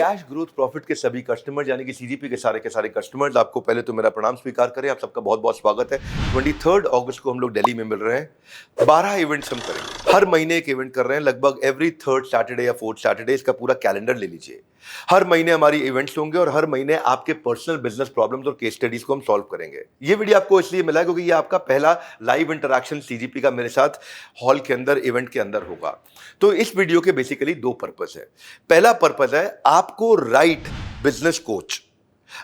Cash growth profit के सभी customer यानी कि सीजीपी के सारे कस्टमर्स, आपको पहले तो मेरा प्रणाम स्वीकार करें। आप सबका बहुत बहुत स्वागत है। 23 अगस्त को हम लोग दिल्ली में मिल रहे हैं। 12 इवेंट्स हम करेंगे, हर महीने एक इवेंट कर रहे हैं, लगभग एवरी थर्ड सैटरडे या फोर्थ सैटरडे। इसका पूरा कैलेंडर ले लीजिए। हर महीने हमारी इवेंट्स होंगे और हर महीने आपके पर्सनल बिजनेस प्रॉब्लम्स और केस स्टडीज को हम सॉल्व करेंगे। ये वीडियो आपको इसलिए मिला क्योंकि ये आपका पहला लाइव इंटरैक्शन सीजीपी का मेरे साथ हॉल के अंदर, इवेंट के अंदर होगा। तो इस वीडियो के बेसिकली दो पर्पस है। पहला पर्पस है आपको राइट बिजनेस कोच,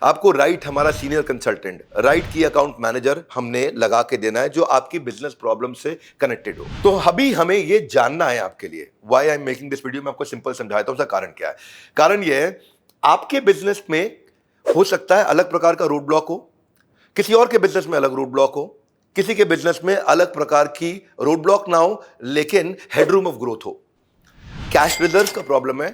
आपको राइट हमारा सीनियर कंसल्टेंट, राइट की अकाउंट मैनेजर हमने लगा के देना है जो आपकी बिजनेस प्रॉब्लम से कनेक्टेड हो। तो अभी हमें ये जानना है आपके लिए why I am making this video. मैं आपको सिंपल समझाता हूं उसका कारण क्या है। कारण ये है, आपके बिजनेस में हो सकता है अलग प्रकार का रोड ब्लॉक हो, किसी और के बिजनेस में अलग रोड ब्लॉक हो, किसी के बिजनेस में अलग प्रकार की रोड ब्लॉक ना हो लेकिन हेडरूम ऑफ ग्रोथ हो। कैश रिजर्व का प्रॉब्लम है,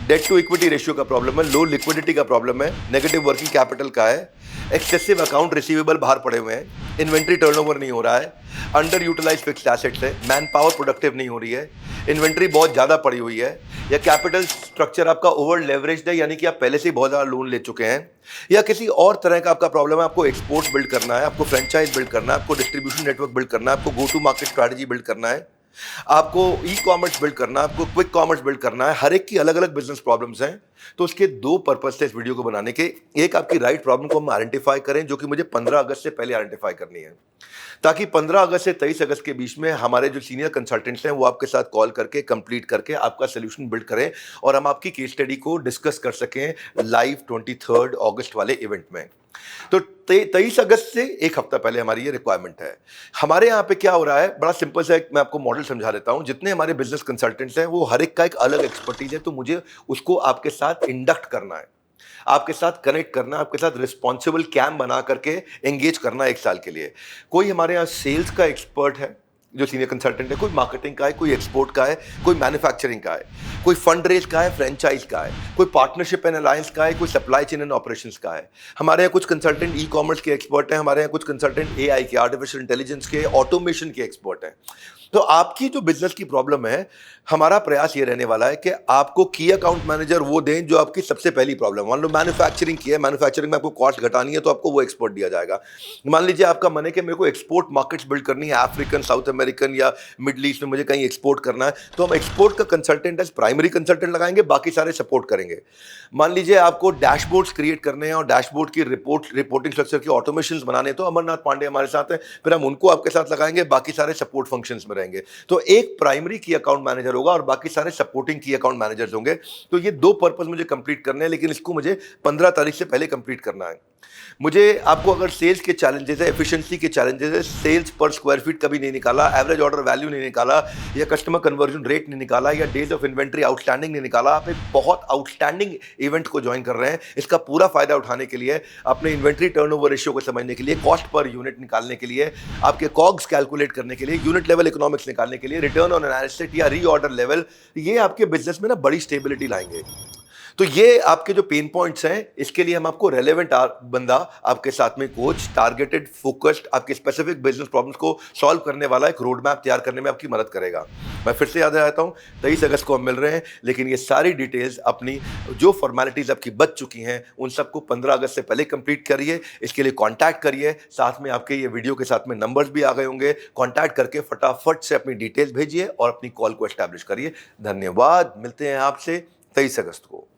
डेट टू इक्विटी रेशियो का प्रॉब्लम है, लो लिक्विडिटी का प्रॉब्लम है, नेगेटिव वर्किंग कैपिटल का है, एक्सेसिव अकाउंट रिसीवेबल बाहर पड़े हुए हैं, इन्वेंट्री टर्नओवर नहीं हो रहा है, अंडर यूटिलाइज फिक्स्ड एसेट्स है, मैन पावर प्रोडक्टिव नहीं हो रही है, इन्वेंट्री बहुत ज्यादा पड़ी हुई है, या कैपिटल स्ट्रक्चर आपका ओवर लेवरेज्ड है यानी कि आप पहले से ही बहुत ज्यादा लोन ले चुके हैं, या किसी और तरह का आपका प्रॉब्लम है, आपको एक्सपोर्ट बिल्ड करना है, आपको फ्रेंचाइज बिल्ड करना है, आपको डिस्ट्रीब्यूशन नेटवर्क बिल्ड करना है, आपको go to market strategy build करना है, आपको ई कॉमर्स बिल्ड करना है, आपको क्विक कॉमर्स बिल्ड करना है। हर एक की अलग अलग बिजनेस प्रॉब्लम्स हैं। तो उसके दो पर्पस थे इस वीडियो को बनाने के। एक, आपकी राइट प्रॉब्लम को हम आइडेंटिफाई करें जो कि मुझे 15 अगस्त से पहले आइडेंटिफाई करनी है, ताकि 15 अगस्त से 23 अगस्त के बीच में हमारे जो सीनियर कंसल्टेंट्स हैं वो आपके साथ कॉल करके कंप्लीट करके आपका सोल्यूशन बिल्ड करें और हम आपकी केस स्टडी को डिस्कस कर सकें लाइव 23 अगस्त वाले इवेंट में। तो 23 अगस्त से एक हफ्ता पहले हमारी ये रिक्वायरमेंट है। हमारे यहाँ पे क्या हो रहा है, बड़ा सिंपल सा एक मैं आपको मॉडल समझा देता हूँ। जितने हमारे बिजनेस कंसल्टेंट्स हैं वो हर एक का एक अलग एक्सपर्टीज है, तो मुझे उसको आपके साथ इंडक्ट करना है, आपके साथ कनेक्ट करना, आपके साथ रिस्पॉन्सिबल कैम्प बना करके एंगेज करना 1 साल के लिए। कोई हमारे यहाँ सेल्स का एक्सपर्ट है जो सीनियर कंसल्टेंट है, कोई मार्केटिंग का है, कोई एक्सपोर्ट का है, कोई मैन्युफैक्चरिंग का है, कोई फंड रेज का है, फ्रेंचाइज का है, कोई पार्टनरशिप एंड अलायंस का है, कोई सप्लाई चेन एंड ऑपरेशंस का है। हमारे यहाँ कुछ कंसल्टेंट ई कॉमर्स के एक्सपर्ट हैं, हमारे यहाँ कुछ कंसल्टेंट एआई के, आर्टिफिशियल इंटेलिजेंस के, ऑटोमेशन के एक्सपर्ट हैं। तो आपकी जो बिजनेस की प्रॉब्लम है, हमारा प्रयास ये रहने वाला है कि आपको की अकाउंट मैनेजर वो दें जो आपकी सबसे पहली प्रॉब्लम। मान लो मैन्युफैक्चरिंग की है, मैन्युफैक्चरिंग में आपको कॉस्ट घटानी है तो आपको वो एक्सपर्ट दिया जाएगा। मान लीजिए आपका मन है कि मेरे को एक्सपोर्ट मार्केट्स बिल्ड करनी है, अफ्रीकन, साउथ अमेरिकन या मिडल ईस्ट में मुझे कहीं एक्सपोर्ट करना है, तो हम एक्सपोर्ट का कंसल्टेंट एज प्राइमरी कंसल्टेंट लगाएंगे, बाकी सारे सपोर्ट करेंगे। मान लीजिए आपको डैशबोर्ड्स क्रिएट करने हैं और डैशबोर्ड की रिपोर्टिंग स्ट्रक्चर की ऑटोमेशन बनाने हैं, तो अमरनाथ पांडे हमारे साथ हैं, फिर हम उनको आपके साथ लगाएंगे, बाकी सारे सपोर्ट फंक्शंस में रहेंगे। तो एक प्राइमरी की अकाउंट मैनेजर होगा और बाकी सारे सपोर्टिंग की अकाउंट मैनेजर्स होंगे। तो ये दो पर्पस मुझे कंप्लीट करने हैं, लेकिन इसको मुझे 15 तारीख से पहले कंप्लीट करना है। मुझे आपको अगर सेल्स के चैलेंजेस है, एफिशिएंसी के चैलेंजेस है, सेल्स पर स्क्वायर फीट कभी नहीं निकाला, एवरेज ऑर्डर वैल्यू नहीं निकाला, या कस्टमर कन्वर्जन रेट नहीं निकाला, या डेज ऑफ इन्वेंट्री आउटस्टैंडिंग नहीं निकाला, आप एक बहुत आउटस्टैंडिंग इवेंट को ज्वाइन कर रहे हैं। इसका पूरा फायदा उठाने के लिए, अपने इन्वेंट्री टर्नओवर रेशियो को समझने के लिए, कॉस्ट पर यूनिट निकालने के लिए, आपके कॉग्स कैलकुलेट करने के लिए, यूनिट लेवल इकोनॉमिक्स निकालने के लिए, रिटर्न ऑन एनालिसिस या रीऑर्डर लेवल, ये आपके बिजनेस में ना बड़ी स्टेबिलिटी लाएंगे। तो ये आपके जो पेन पॉइंट्स हैं, इसके लिए हम आपको रेलेवेंट बंदा आपके साथ में कोच, टारगेटेड, फोकस्ड, आपके स्पेसिफिक बिजनेस प्रॉब्लम्स को सॉल्व करने वाला एक रोड मैप तैयार करने में आपकी मदद करेगा। मैं फिर से याद दिलाता हूँ, 23 अगस्त को हम मिल रहे हैं, लेकिन ये सारी डिटेल्स अपनी जो फॉर्मेलिटीज आपकी बच चुकी हैं उन सबको 15 अगस्त से पहले कंप्लीट करिए। इसके लिए कॉन्टैक्ट करिए, साथ में आपके ये वीडियो के साथ में नंबर्स भी आ गए होंगे। कॉन्टैक्ट करके फटाफट से अपनी डिटेल्स भेजिए और अपनी कॉल को एस्टैब्लिश करिए। धन्यवाद, मिलते हैं आपसे 23 अगस्त को।